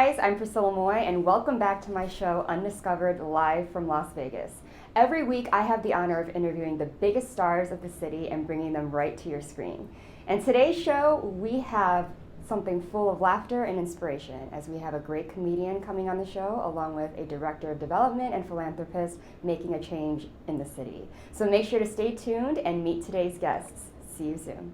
guys, I'm Priscilla Moy, and welcome back to my show, Undiscovered, live from Las Vegas. Every week, I have the honor of interviewing the biggest stars of the city and bringing them right to your screen. And today's show, we have something full of laughter and inspiration, as we have a great comedian coming on the show, along with a director of development and philanthropist making a change in the city. So make sure to stay tuned and meet today's guests. See you soon.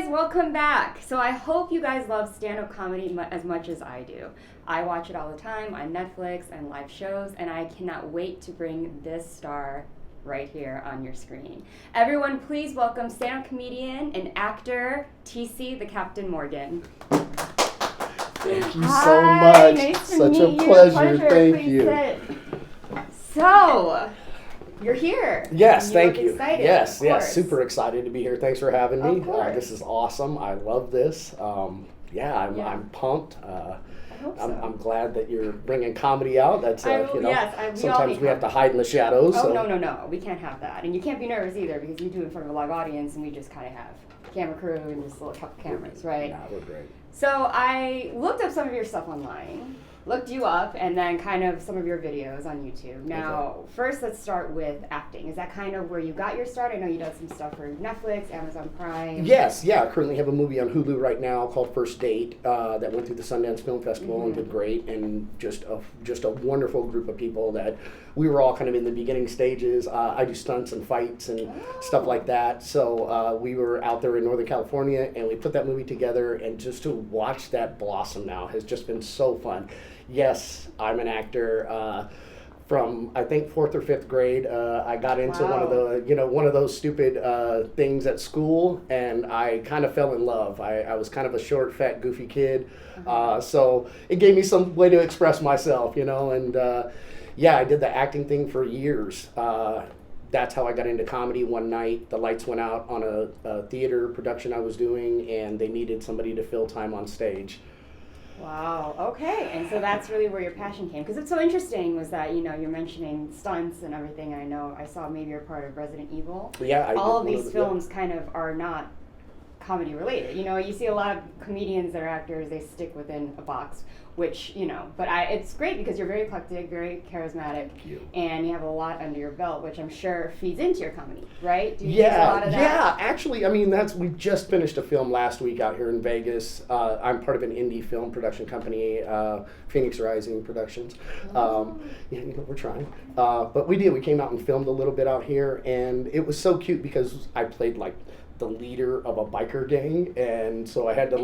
Welcome back. So I hope you guys love stand-up comedy as much as I do. I watch it all the time on Netflix and live shows, and I cannot wait to bring this star right here on your screen. Everyone, please welcome stand-up comedian and actor TC the Captain Morgan. Thank you so much. Nice to Such meet a you. pleasure. Thank Please you. sit. So, you're here. Yes, thank look you. Excited, Yes, of course. super excited to be here. Thanks for having me. Of course. This is awesome. I love this. I'm pumped. I hope so. I'm glad that you're bringing comedy out. That's we sometimes we have to hide in the shadows. Oh, so. no. We can't have that. And you can't be nervous either, because you do it in front of a live audience, and we just kind of have camera crew and just little couple cameras, right? Yeah, we're great. So I looked up some of your stuff online, looked you up, and then kind of some of your videos on YouTube. Now, First let's start with acting. Is that kind of where you got your start? I know you did some stuff for Netflix, Amazon Prime. Yes, I currently have a movie on Hulu right now called First Date that went through the Sundance Film Festival and did great, and just a wonderful group of people that we were all kind of in the beginning stages. I do stunts and fights and stuff like that, so we were out there in Northern California, and we put that movie together, and just to watch that blossom now has just been so fun. Yes, I'm an actor. From I think 4th or 5th grade, I got into one of those stupid things at school, and I kind of fell in love. I was kind of a short, fat, goofy kid, so it gave me some way to express myself, and I did the acting thing for years. That's how I got into comedy. One night, the lights went out on a theater production I was doing, and they needed somebody to fill time on stage. Wow, okay. And so that's really where your passion came. Because it's so interesting was that, you're mentioning stunts and everything. I know I saw maybe you're part of Resident Evil. Yeah, all of these films kind of are not comedy related. You see a lot of comedians that are actors, they stick within a box, which, but it's great because you're very eclectic, very charismatic, and you have a lot under your belt, which I'm sure feeds into your comedy, right? Do you use a lot of that? Yeah, actually, we just finished a film last week out here in Vegas. I'm part of an indie film production company, Phoenix Rising Productions. We're trying. But we came out and filmed a little bit out here, and it was so cute because I played like the leader of a biker gang, and so I had to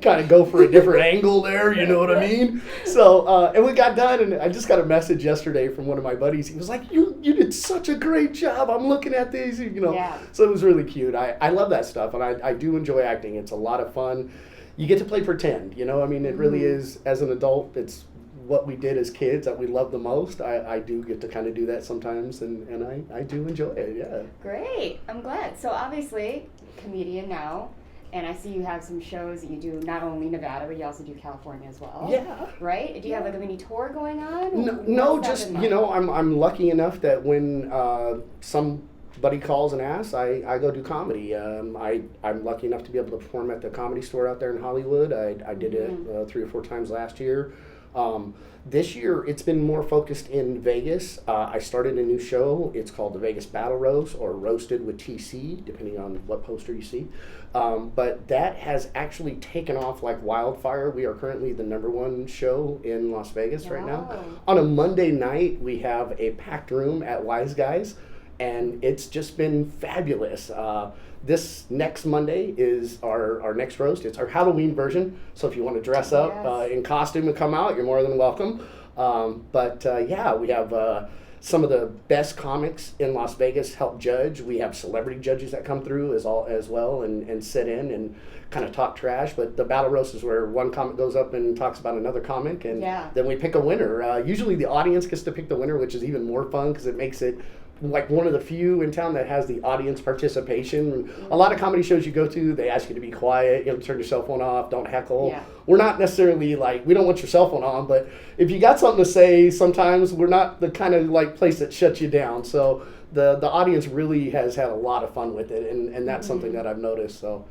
kind of go for a different angle there, you know what I mean? So and we got done, and I just got a message yesterday from one of my buddies. He was like, you did such a great job, I'm looking at these, So it was really cute. I love that stuff, and I do enjoy acting. It's a lot of fun. You get to play pretend, it really is. As an adult, it's what we did as kids that we love the most. I do get to kind of do that sometimes, and I do enjoy it, yeah. Great, I'm glad. So obviously, comedian now, and I see you have some shows that you do not only Nevada, but you also do California as well. Yeah. Right? Do you have like a mini tour going on? No, just, I'm lucky enough that when somebody calls and asks, I go do comedy. I'm lucky enough to be able to perform at the Comedy Store out there in Hollywood. I did it 3 or 4 times last year. This year, it's been more focused in Vegas. I started a new show. It's called the Vegas Battle Roast, or Roasted with TC, depending on what poster you see. But that has actually taken off like wildfire. We are currently the #1 show in Las Vegas right now. On a Monday night, we have a packed room at Wise Guys, and it's just been fabulous. This next Monday is our next roast. It's our Halloween version, so if you want to dress up in costume and come out, you're more than welcome. We have some of the best comics in Las Vegas help judge. We have celebrity judges that come through as well and sit in and kind of talk trash. But the battle roast is where one comic goes up and talks about another comic, and then we pick a winner. Usually the audience gets to pick the winner, which is even more fun because it makes it like one of the few in town that has the audience participation. A lot of comedy shows you go to, they ask you to be quiet, turn your cell phone off, don't heckle. We're not necessarily like, we don't want your cell phone on, but if you got something to say, sometimes we're not the kind of like place that shuts you down. So the audience really has had a lot of fun with it, and that's something that I've noticed. So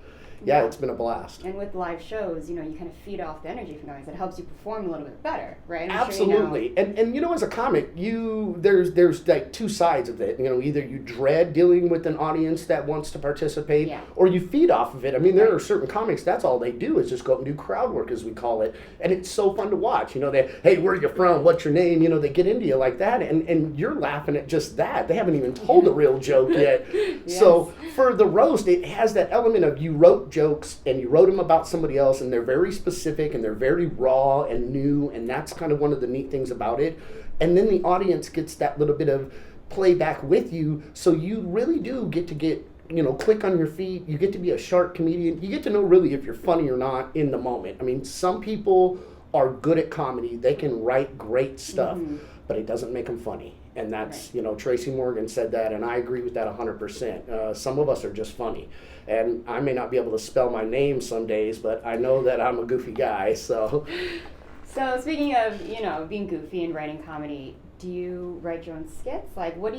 yeah, it's been a blast. And with live shows, you kind of feed off the energy from the audience. It helps you perform a little bit better, right? Absolutely. Sure and as a comic, there's like two sides of it. Either you dread dealing with an audience that wants to participate, or you feed off of it. I mean, there are certain comics, that's all they do is just go up and do crowd work, as we call it. And it's so fun to watch. They, hey, where are you from? What's your name? They get into you like that. And you're laughing at just that. They haven't even told a real joke yet. So for the roast, it has that element of you wrote jokes and you wrote them about somebody else, and they're very specific and they're very raw and new, and that's kind of one of the neat things about it. And then the audience gets that little bit of playback with you, so you really do get quick on your feet. You get to be a sharp comedian. You get to know really if you're funny or not in the moment. I mean, some people are good at comedy. They can write great stuff, but it doesn't make them funny. And that's, Tracy Morgan said that, and I agree with that 100%. Some of us are just funny. And I may not be able to spell my name some days, but I know that I'm a goofy guy, so. So speaking of, being goofy and writing comedy, do you write your own skits? Like, what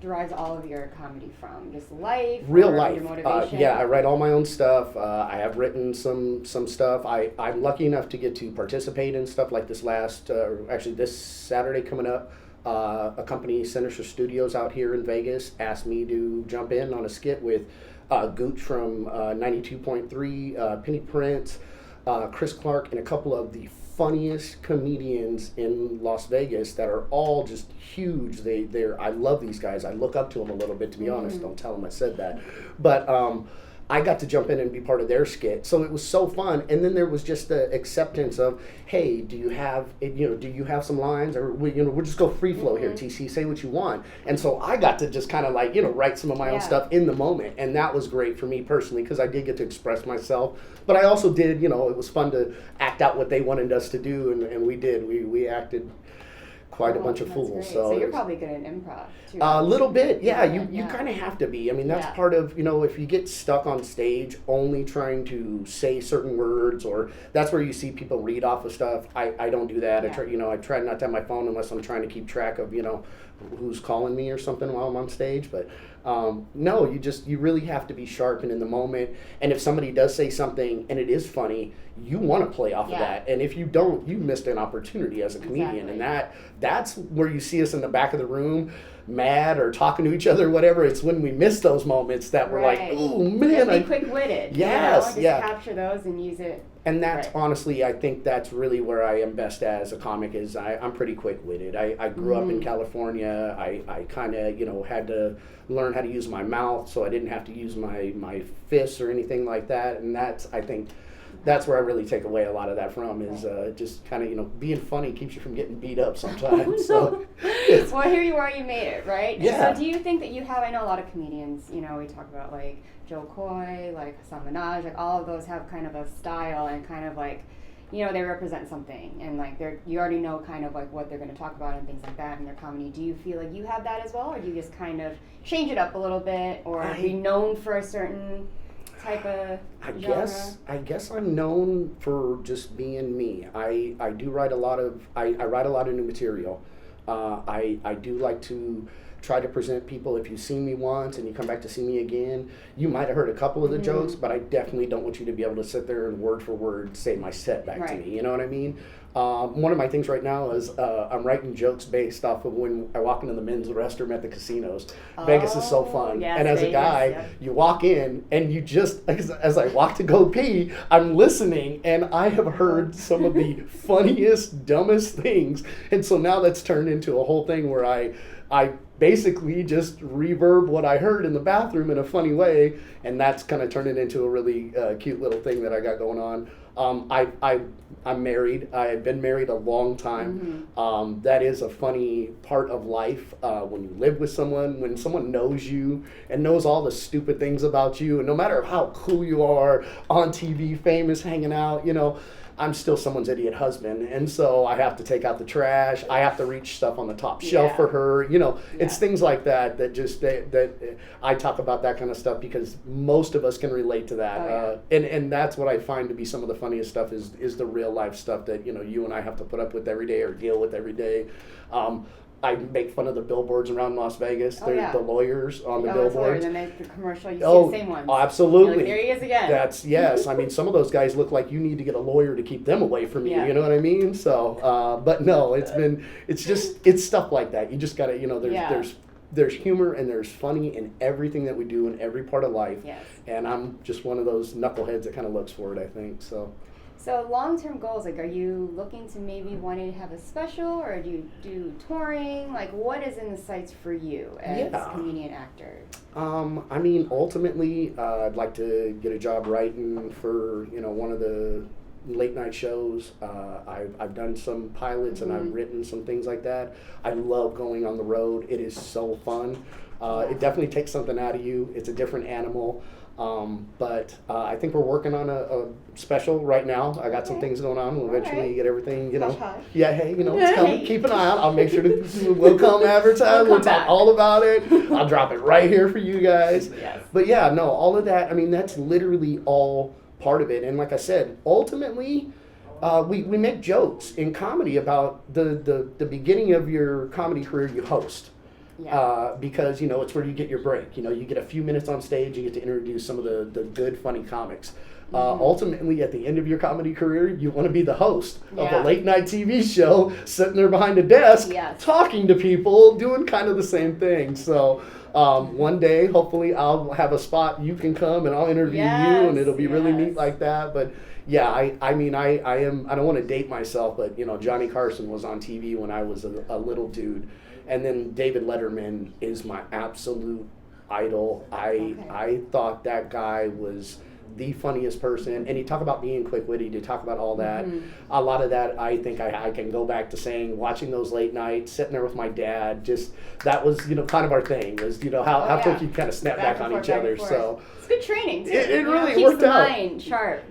derives all of your comedy from? Just life? Real life. Your motivation? I write all my own stuff. I have written some stuff. I'm lucky enough to get to participate in stuff like this this Saturday coming up. A company, Sinister Studios out here in Vegas, asked me to jump in on a skit with Gooch from 92.3, Penny Prince, Chris Clark, and a couple of the funniest comedians in Las Vegas that are all just huge. I love these guys. I look up to them a little bit, to be honest. Don't tell them I said that. But I got to jump in and be part of their skit, so it was so fun. And then there was just the acceptance of, hey, do you have some lines, or we'll just go free flow here, TC, say what you want. And so I got to just kind of write some of my own stuff in the moment, and that was great for me personally because I did get to express myself. But I also did, it was fun to act out what they wanted us to do, and we did. We acted quite a bunch of fools. So you're probably good at improv too. A little bit, yeah. You kind of have to be. I mean, that's part of, if you get stuck on stage only trying to say certain words, or that's where you see people read off of stuff. I don't do that. I try not to have my phone unless I'm trying to keep track of, who's calling me or something while I'm on stage. But no, you really have to be sharp and in the moment. And if somebody does say something and it is funny, you want to play off of that. And if you don't, you missed an opportunity as a comedian. And that's where you see us in the back of the room, mad or talking to each other, whatever. It's when we miss those moments that we're like, oh man, be quick-witted. Yes, capture those and use it. And that's honestly, I think that's really where I am best as a comic. Is I'm pretty quick-witted. I grew up in California. I kind of had to learn how to use my mouth, so I didn't have to use my fists or anything like that. And I think that's where I really take away a lot of that from, is just kind of, being funny keeps you from getting beat up sometimes. So, well, here you are, you made it, right? Yeah. So do you think that I know a lot of comedians, we talk about like Joe Coy, like Hassan Minaj, like all of those have kind of a style and kind of like, they represent something, and like you already know kind of like what they're going to talk about and things like that in their comedy. Do you feel like you have that as well, or do you just kind of change it up a little bit, or be known for a certain type of genre? I guess I'm known for just being me. I do write a lot of I write a lot of new material. I do like to try to present people. If you've seen me once and you come back to see me again, you might have heard a couple of the jokes, but I definitely don't want you to be able to sit there and word for word say my set back to me. You know what I mean? One of my things right now is I'm writing jokes based off of when I walk into the men's restroom at the casinos. Vegas is so fun. Yes, and as a guy, you walk in and you just, as I walk to go pee, I'm listening, and I have heard some of the funniest, dumbest things. And so now that's turned into a whole thing where I basically just reverb what I heard in the bathroom in a funny way, and that's kind of turned it into a really cute little thing that I got going on. I'm married. I've been married a long time. That is a funny part of life when you live with someone, when someone knows you and knows all the stupid things about you, and no matter how cool you are on TV, famous, hanging out, I'm still someone's idiot husband, and so I have to take out the trash. I have to reach stuff on the top shelf for her. It's things like that just that I talk about that kind of stuff because most of us can relate to that. And that's what I find to be some of the funniest stuff is the real life stuff that you and I have to put up with every day or deal with every day. I make fun of the billboards around Las Vegas. They're the lawyers on the billboards. And the commercial, you see the same ones. Absolutely. Like, there he is again. Yes. I mean, some of those guys look like you need to get a lawyer to keep them away from you. You know what I mean? So, but no, it's stuff like that. You just got to, there's humor and there's funny in everything that we do in every part of life. Yes. And I'm just one of those knuckleheads that kind of looks for it, I think. So long-term goals, like, are you looking to maybe wanting to have a special, or do you do touring? Like, what is in the sights for you as a comedian actor? I mean, ultimately, I'd like to get a job writing for, one of the late night shows. I've done some pilots and I've written some things like that. I love going on the road. It is so fun. It definitely takes something out of you. It's a different animal. But I think we're working on a special right now. I got some things going on. We'll eventually get everything, Yeah, hey, it's coming. Keep an eye out. I'll make sure we'll come advertise. We'll talk all about it. I'll drop it right here for you guys. Yes. But yeah, no, all of that, I mean, that's literally all part of it. And like I said, ultimately, we make jokes in comedy about the beginning of your comedy career you host. Because it's where you get your break. You get a few minutes on stage, you get to introduce some of the good, funny comics. Ultimately, at the end of your comedy career, you want to be the host of a late night TV show, sitting there behind a desk, talking to people, doing kind of the same thing. So one day, hopefully, I'll have a spot you can come and I'll interview you, and it'll be really neat like that. But yeah, I mean, I don't want to date myself, but Johnny Carson was on TV when I was a little dude. And then David Letterman is my absolute idol. I thought that guy was the funniest person. And you talk about being quick-witted, you talk about all that. A lot of that, I think I can go back to saying, watching those late nights, sitting there with my dad, that was, kind of our thing, was, how quick you kind of snap back on each other. So it's good training, too. It really keeps worked the out. mind sharp.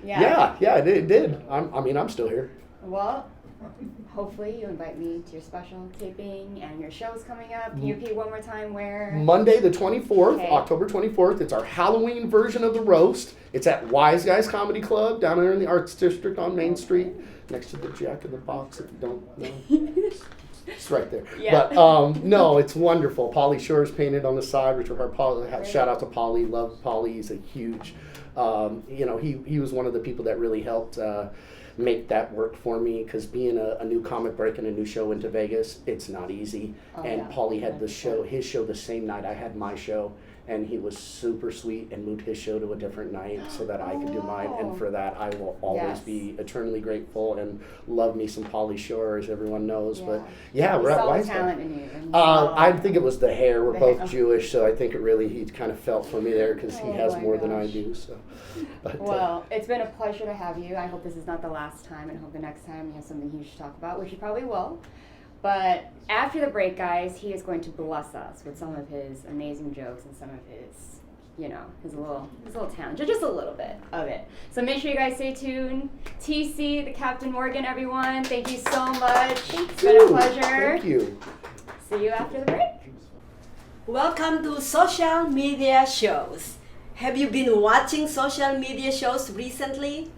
Yeah, it did. I'm still here. Well, hopefully you invite me to your special taping and your show's coming up. Can you repeat one more time where? Monday the 24th, October 24th. It's our Halloween version of the roast. It's at Wise Guys Comedy Club down there in the Arts District on Main Street, next to the Jack in the Box, if you don't know. It's right there. Yeah. But no, it's wonderful. Pauly Shore's painted on the side, which shout out to Pauly. Love Pauly. He's a huge, he was one of the people that really helped make that work for me, because being a new comic breaking a new show into Vegas, it's not easy. Pauly had his show the same night I had my show, and he was super sweet and moved his show to a different night so that I could do mine. And for that, I will always be eternally grateful and love me some Pauly Shore, as everyone knows. But yeah, we're at Wise Guys. I think it was the hair. We're both Jewish, so I think he kind of felt for me there, because he has more than I do. So, but, it's been a pleasure to have you. I hope this is not the last time, and hope the next time you have something huge to talk about, which you probably will. But after the break, guys, he is going to bless us with some of his amazing jokes and some of his, his little talent, just a little bit of it. So make sure you guys stay tuned. TC, the Captain Morgan, everyone, thank you so much. It's been a pleasure. Thank you. See you after the break. Welcome to social media shows. Have you been watching social media shows recently?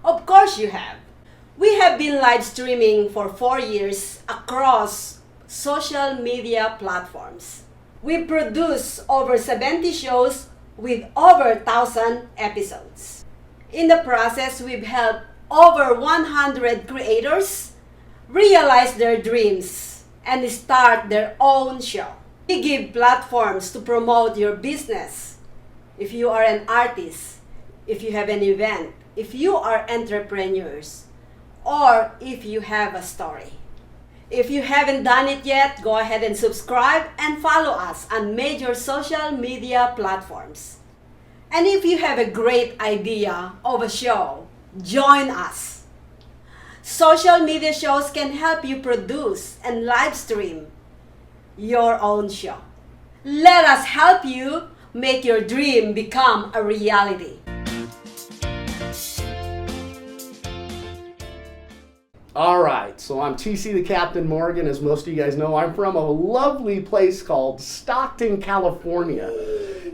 Of course you have. We have been live streaming for 4 years across social media platforms. We produce over 70 shows with over 1,000 episodes. In the process, we've helped over 100 creators realize their dreams and start their own show. We give platforms to promote your business. If you are an artist, if you have an event, if you are entrepreneurs, or if you have a story. If you haven't done it yet, go ahead and subscribe and follow us on major social media platforms. And if you have a great idea of a show, join us. Social media shows can help you produce and live stream your own show. Let us help you make your dream become a reality. All right, so I'm TC the Captain Morgan. As most of you guys know, I'm from a lovely place called Stockton, California.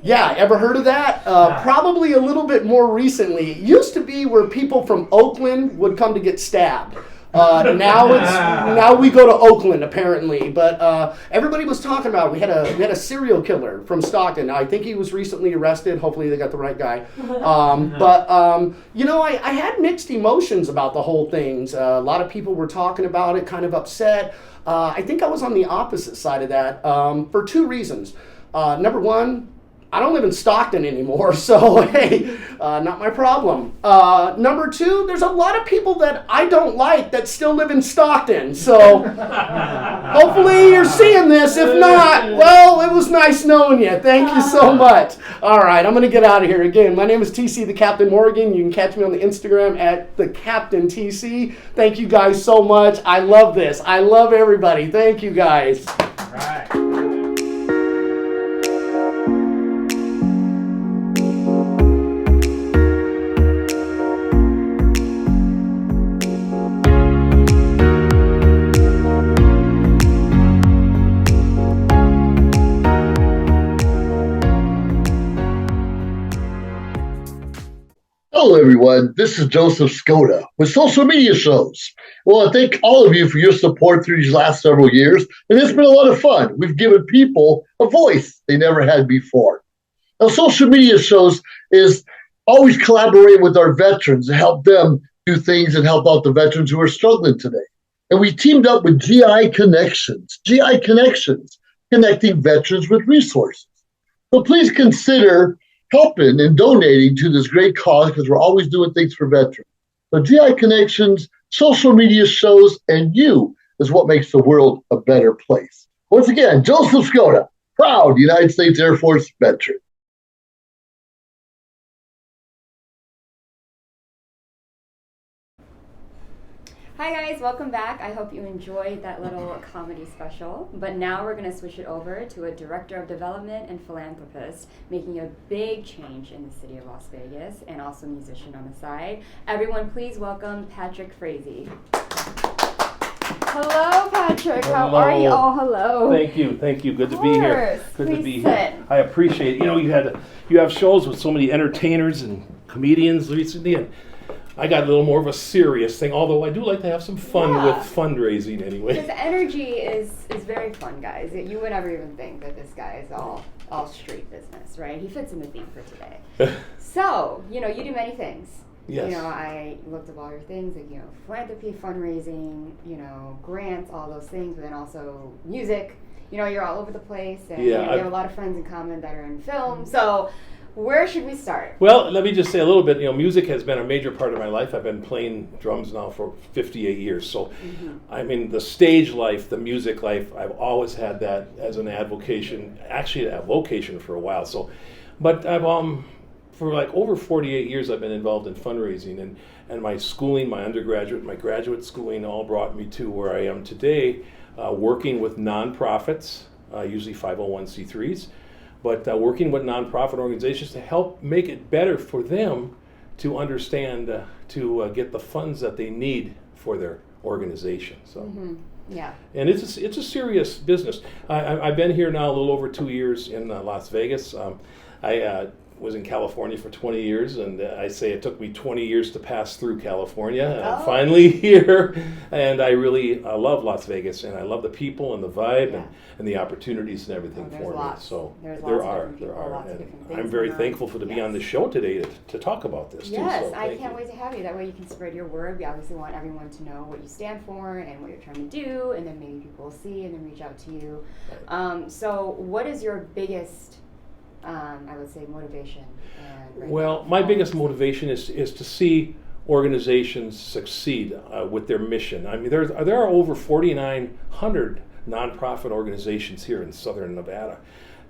Yeah, ever heard of that? Probably a little bit more recently. It used to be where people from Oakland would come to get stabbed. Now we go to Oakland apparently, but everybody was talking about we had a serial killer from Stockton. I think he was recently arrested. Hopefully they got the right guy. I had mixed emotions about the whole thing. A lot of people were talking about it, kind of upset. I think I was on the opposite side of that for two reasons. Number one, I don't live in Stockton anymore, so hey, not my problem. Number two, there's a lot of people that I don't like that still live in Stockton, so hopefully you're seeing this. If not, well, it was nice knowing you. Thank you so much. All right, I'm going to get out of here. Again, my name is TC the Captain Morgan. You can catch me on the Instagram at the Captain TC. Thank you guys so much. I love this. I love everybody. Thank you guys. All right. Hello, everyone. This is Joseph Skoda with Social Media Shows. Well, I thank all of you for your support through these last several years, and it's been a lot of fun. We've given people a voice they never had before. Now, Social Media Shows is always collaborating with our veterans to help them do things and help out the veterans who are struggling today. And we teamed up with GI Connections, connecting veterans with resources. So please consider helping and donating to this great cause because we're always doing things for veterans. So GI Connections, Social Media Shows, and you is what makes the world a better place. Once again, Joseph Skoda, proud United States Air Force veteran. Hi guys, welcome back. I hope you enjoyed that little comedy special. But now we're going to switch it over to a director of development and philanthropist making a big change in the city of Las Vegas and also a musician on the side. Everyone please welcome Patrick Frase. Hello Patrick, how are you? Oh, hello. Thank you. Good to be here. Good Please to be sit. here. I appreciate it. You have shows with so many entertainers and comedians recently, and I got a little more of a serious thing, although I do like to have some fun with fundraising anyway. His energy is very fun, guys. You would never even think that this guy is all street business, right? He fits in the theme for today. So, you do many things. Yes. I looked up all your things, like, philanthropy, fundraising, grants, all those things, but then also music. You're all over the place, and we have a lot of friends in common that are in film, so where should we start? Well, let me just say a little bit. Music has been a major part of my life. I've been playing drums now for 58 years. So, I mean, the stage life, the music life, I've always had that as an avocation for a while. So, but I've for like over 48 years, I've been involved in fundraising, and my schooling, my undergraduate, my graduate schooling, all brought me to where I am today, working with nonprofits, usually 501c3s. But working with nonprofit organizations to help make it better for them to understand, to get the funds that they need for their organization. So, Yeah. And it's a serious business. I've been here now a little over 2 years in Las Vegas. I was in California for 20 years, and I say it took me 20 years to pass through California, and I'm finally here. And I really love Las Vegas, and I love the people and the vibe and the opportunities and everything for me. So there are. And I'm very thankful to be on the show today to talk about this too. Yes, So I can't wait to have you. That way you can spread your word. We obviously want everyone to know what you stand for and what you're trying to do, and then maybe people will see and then reach out to you. So what is your biggest I would say motivation? Well, my biggest motivation is to see organizations succeed with their mission. I mean, there are over 4,900 nonprofit organizations here in Southern Nevada,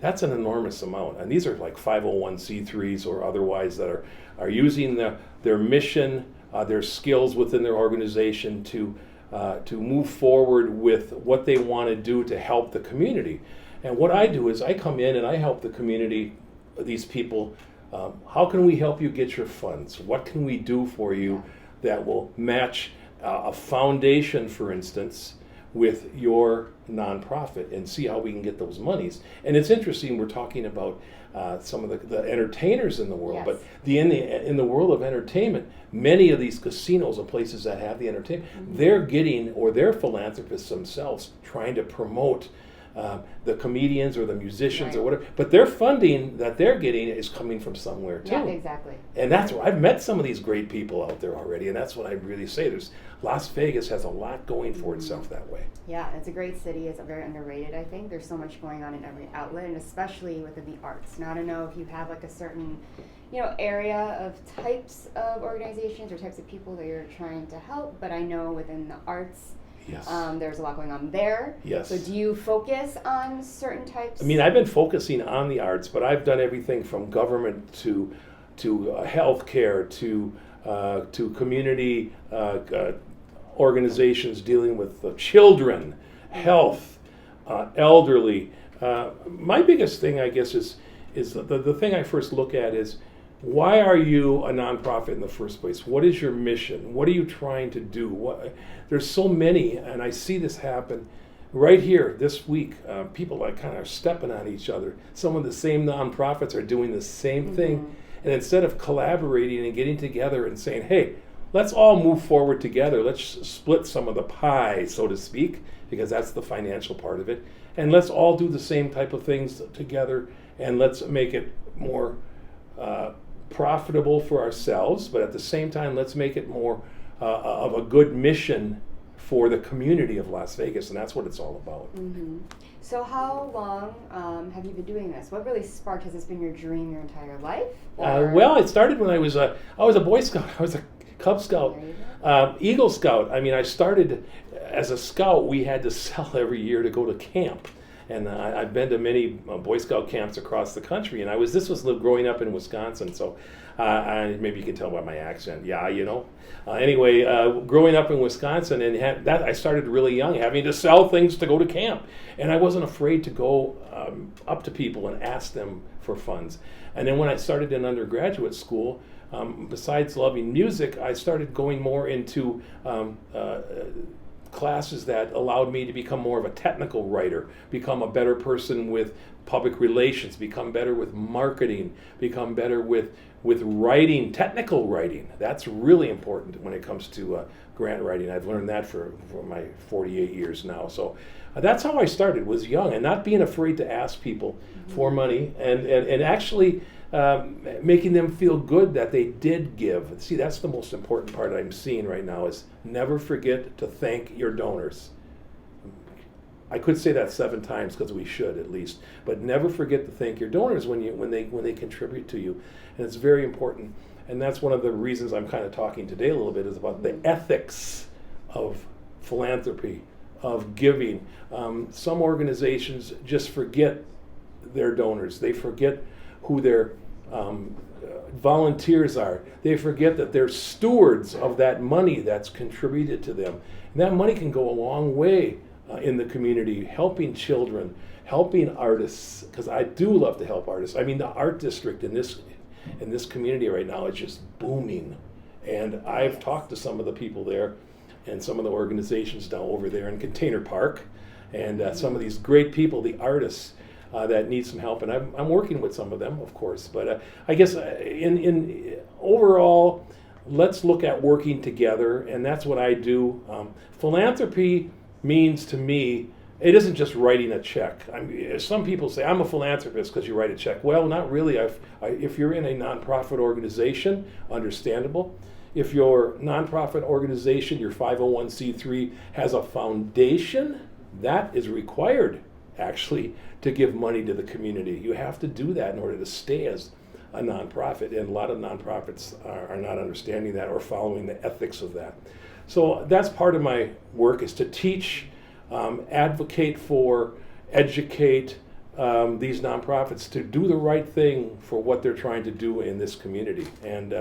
That's an enormous amount. And these are like 501c3s or otherwise that are using their mission, their skills within their organization to move forward with what they want to do to help the community. And what I do is I come in and I help the community, these people. How can we help you get your funds? What can we do for you that will match a foundation, for instance, with your nonprofit, and see how we can get those monies? And it's interesting, we're talking about some of the entertainers in the world, but in the world of entertainment, many of these casinos and places that have the entertainment, they're getting, or they're philanthropists themselves, trying to promote the comedians or the musicians or whatever, but their funding that they're getting is coming from somewhere too. Yeah, exactly. And that's where I've met some of these great people out there already, and that's what I really say. Las Vegas has a lot going for itself that way. Yeah, it's a great city. It's very underrated, I think. There's so much going on in every outlet, and especially within the arts. Now, I don't know if you have like a certain, area of types of organizations or types of people that you're trying to help, but I know within the arts, yes, there's a lot going on there. Yes. So do you focus on certain types? I mean, I've been focusing on the arts, but I've done everything from government to healthcare to community organizations dealing with children, health, elderly. My biggest thing, I guess, is the thing I first look at is, why are you a nonprofit in the first place? What is your mission? What are you trying to do? There's so many, and I see this happen right here this week. People like kind of stepping on each other. Some of the same nonprofits are doing the same thing. And instead of collaborating and getting together and saying, hey, let's all move forward together. Let's split some of the pie, so to speak, because that's the financial part of it. And let's all do the same type of things together, and let's make it more profitable for ourselves, but at the same time, let's make it more of a good mission for the community of Las Vegas, and that's what it's all about. So how long have you been doing this? What really sparked? Has this been your dream your entire life? Well, it started when I was a Boy Scout. I was a Cub Scout, Eagle Scout. I mean, I started as a Scout. We had to sell every year to go to camp. And I've been to many Boy Scout camps across the country, and this was growing up in Wisconsin, so maybe you can tell by my accent. Yeah, Anyway, growing up in Wisconsin, and I started really young, having to sell things to go to camp, and I wasn't afraid to go up to people and ask them for funds. And then when I started in undergraduate school, besides loving music, I started going more into classes that allowed me to become more of a technical writer, become a better person with public relations, become better with marketing, become better with writing, technical writing. That's really important when it comes to grant writing. I've learned that for my 48 years now. So that's how I started, was young, and not being afraid to ask people for money, and actually making them feel good that they did give. See, that's the most important part I'm seeing right now, is never forget to thank your donors. I could say that 7 times, because we should at least, but never forget to thank your donors when they contribute to you, and it's very important. And that's one of the reasons I'm kind of talking today a little bit, is about the ethics of philanthropy, of giving. Some organizations just forget their donors. They forget who their volunteers are. They forget that they're stewards of that money that's contributed to them. And that money can go a long way in the community, helping children, helping artists, because I do love to help artists. I mean, the art district in this community right now is just booming. And I've talked to some of the people there and some of the organizations down over there in Container Park, and some of these great people, the artists, that need some help, and I'm working with some of them, of course. But I guess in overall, let's look at working together, and that's what I do. Philanthropy means to me, it isn't just writing a check. Some people say, I'm a philanthropist because you write a check. Well, not really. If you're in a nonprofit organization, understandable. If your nonprofit organization, your 501c3, has a foundation, that is required, actually, to give money to the community. You have to do that in order to stay as a nonprofit, and a lot of nonprofits are not understanding that or following the ethics of that. So that's part of my work, is to teach, advocate for, educate, these nonprofits to do the right thing for what they're trying to do in this community. And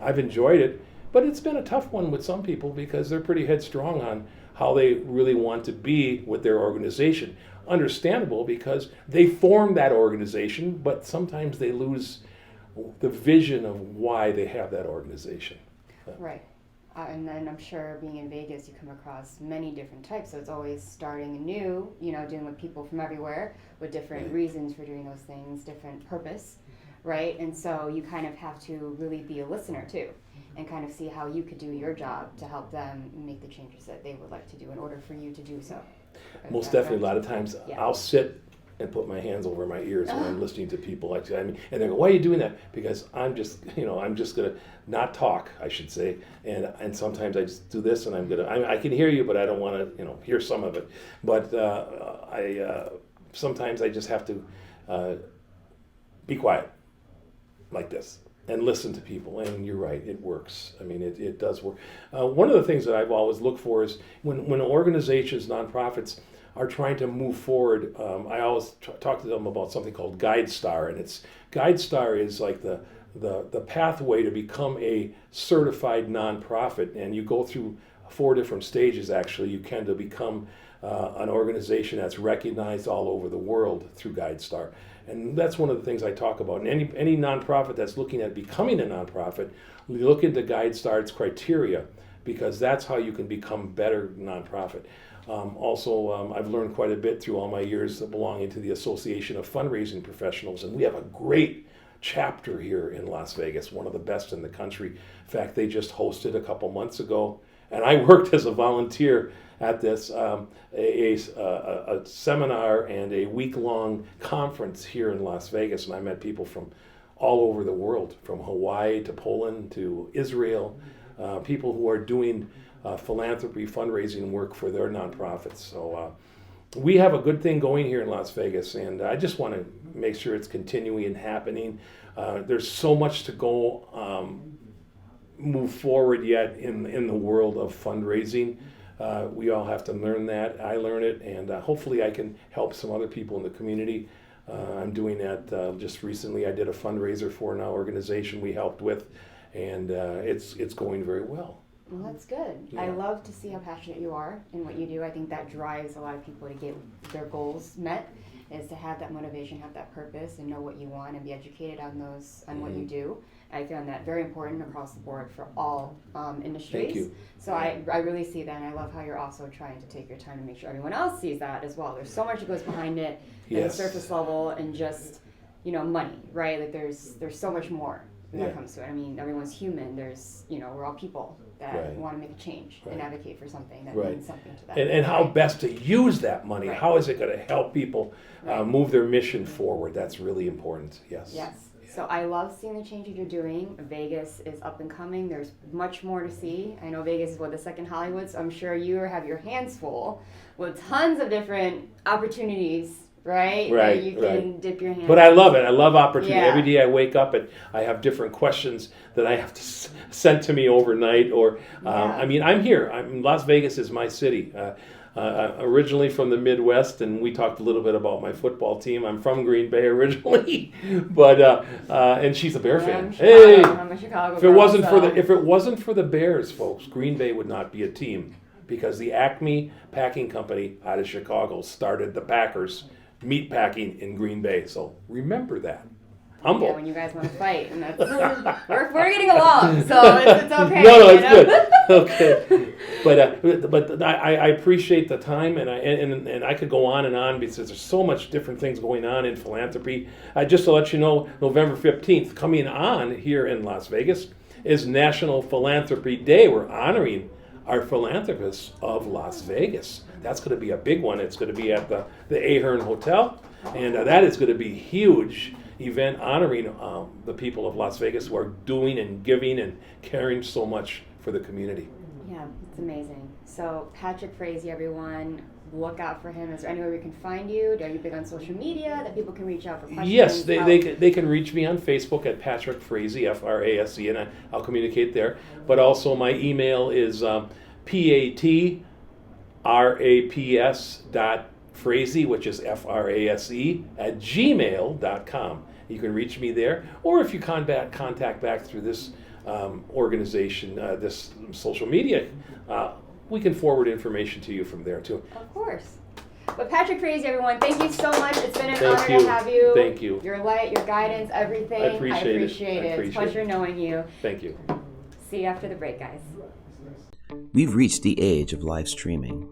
I've enjoyed it, but it's been a tough one with some people because they're pretty headstrong on how they really want to be with their organization. Understandable, because they form that organization, but sometimes they lose the vision of why they have that organization. Right. And then I'm sure being in Vegas, you come across many different types. So it's always starting anew, dealing with people from everywhere with different reasons for doing those things, different purpose, right? And so you kind of have to really be a listener too, and kind of see how you could do your job to help them make the changes that they would like to do in order for you to do so. Most definitely, a lot of times Yeah. I'll sit and put my hands over my ears when I'm listening to people. And they go, "Why are you doing that?" Because I'm just gonna not talk, I should say. And sometimes I just do this, and I can hear you, but I don't want to, hear some of it. But sometimes I just have to be quiet, like this, and listen to people. And you're right, it works. I mean, it does work. One of the things that I've always looked for is when organizations, nonprofits, are trying to move forward, I always talk to them about something called GuideStar, and GuideStar is like the pathway to become a certified nonprofit, and you go through 4 different stages. Actually, you can to become an organization that's recognized all over the world through GuideStar, and that's one of the things I talk about. And any nonprofit that's looking at becoming a nonprofit, look into GuideStar's criteria, because that's how you can become better nonprofit. I've learned quite a bit through all my years of belonging to the Association of Fundraising Professionals, and we have a great chapter here in Las Vegas, one of the best in the country. In fact, they just hosted a couple months ago, and I worked as a volunteer at this, a seminar and a week-long conference here in Las Vegas, and I met people from all over the world, from Hawaii to Poland to Israel, people who are doing philanthropy, fundraising work for their nonprofits. So we have a good thing going here in Las Vegas, and I just want to make sure it's continuing and happening. There's so much to go move forward yet in the world of fundraising. We all have to learn that. I learn it, and hopefully I can help some other people in the community. I'm doing that just recently. I did a fundraiser for an organization we helped with, and it's going very well. Well, that's good. Yeah. I love to see how passionate you are in what you do. I think that drives a lot of people to get their goals met, is to have that motivation, have that purpose, and know what you want and be educated on what you do. I found that very important across the board for all industries. Thank you. So I really see that, and I love how you're also trying to take your time to make sure everyone else sees that as well. There's so much that goes behind it, than the Yes. surface level and just money, right? Like there's so much more when Yeah. that comes to it. I mean, everyone's human. There's we're all people that Right. want to make a change and Right. advocate for something that Right. means something to them. And how right? best to use that money. Right. How is it going to help people Right. move their mission forward? That's really important. Yes. Yes. So I love seeing the changes you're doing. Vegas is up and coming. There's much more to see. I know Vegas is the second Hollywood, so I'm sure you have your hands full with tons of different opportunities, right? Right, That you can dip your hands. But I love it. I love opportunity. Yeah. Every day I wake up and I have different questions that I have to send to me overnight. Or Yeah. I'm here. Las Vegas is my city. Originally from the Midwest, and we talked a little bit about my football team. I'm from Green Bay originally, but and she's a Bear fan. I'm Hey, Chicago. I'm a Chicago if it girl, wasn't for so- if it wasn't for the Bears, folks, Green Bay would not be a team, because the Acme Packing Company out of Chicago started the Packers meat packing in Green Bay. So remember that. Humble. Yeah, when you guys want to fight, and that's we're getting along, so it's okay. No, you it's know? good. Okay, but I appreciate the time, and I could go on and on, because there's so much different things going on in philanthropy. Just to let you know, November 15th, coming on here in Las Vegas, is National Philanthropy Day. We're honoring our philanthropists of Las Vegas. That's going to be a big one. It's going to be at the Ahern Hotel, and that is going to be huge event honoring the people of Las Vegas who are doing and giving and caring so much for the community. Yeah, it's amazing. So Patrick Frase, everyone, look out for him. Is there anywhere we can find you? Are you big on social media that people can reach out for questions? Yes, they can reach me on Facebook at Patrick Frase, Frase, and I'll communicate there. But also my email is patraps.frase Frase, which is Frase, at gmail.com. You can reach me there, or if you contact back through this organization, this social media, we can forward information to you from there too. Of course. But Patrick Frase, everyone, thank you so much. It's been an Thank honor you. to have you. Thank you. Your light, your guidance, everything. I appreciate it. It's a pleasure knowing you. Thank you. See you after the break, guys. We've reached the age of live streaming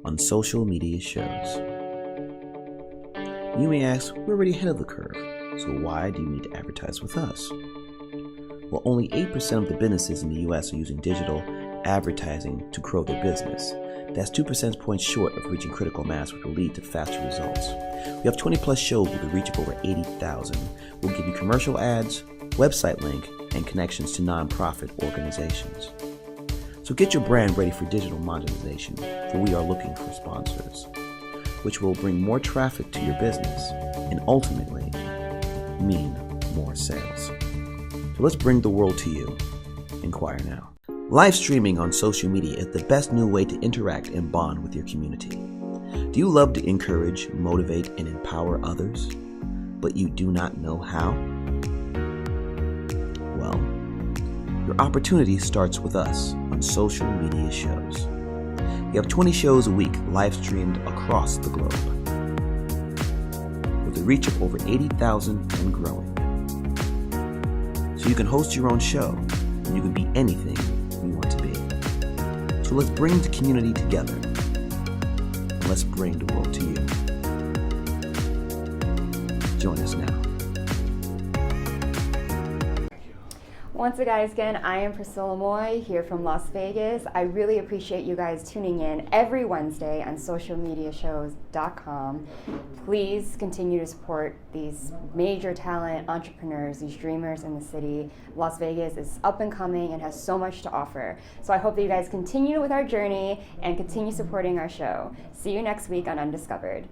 on social media shows. You may ask, we're already ahead of the curve, so why do you need to advertise with us? Well, only 8% of the businesses in the US are using digital advertising to grow their business. That's 2 percentage points short of reaching critical mass, which will lead to faster results. We have 20 plus shows with a reach of over 80,000. We'll give you commercial ads, website link, and connections to nonprofit organizations. So get your brand ready for digital monetization, for we are looking for sponsors, which will bring more traffic to your business and ultimately mean more sales. So let's bring the world to you. Inquire now. Live streaming on social media is the best new way to interact and bond with your community. Do you love to encourage, motivate, and empower others, but you do not know how? Well, your opportunity starts with us on social media shows. We have 20 shows a week live streamed across the globe, with a reach of over 80,000 and growing. So you can host your own show, and you can be anything you want to be. So let's bring the community together, and let's bring the world to you. Join us now. Once again, I am Priscilla Moy here from Las Vegas. I really appreciate you guys tuning in every Wednesday on socialmediashows.com. Please continue to support these major talent entrepreneurs, these dreamers in the city. Las Vegas is up and coming and has so much to offer. So I hope that you guys continue with our journey and continue supporting our show. See you next week on Undiscovered.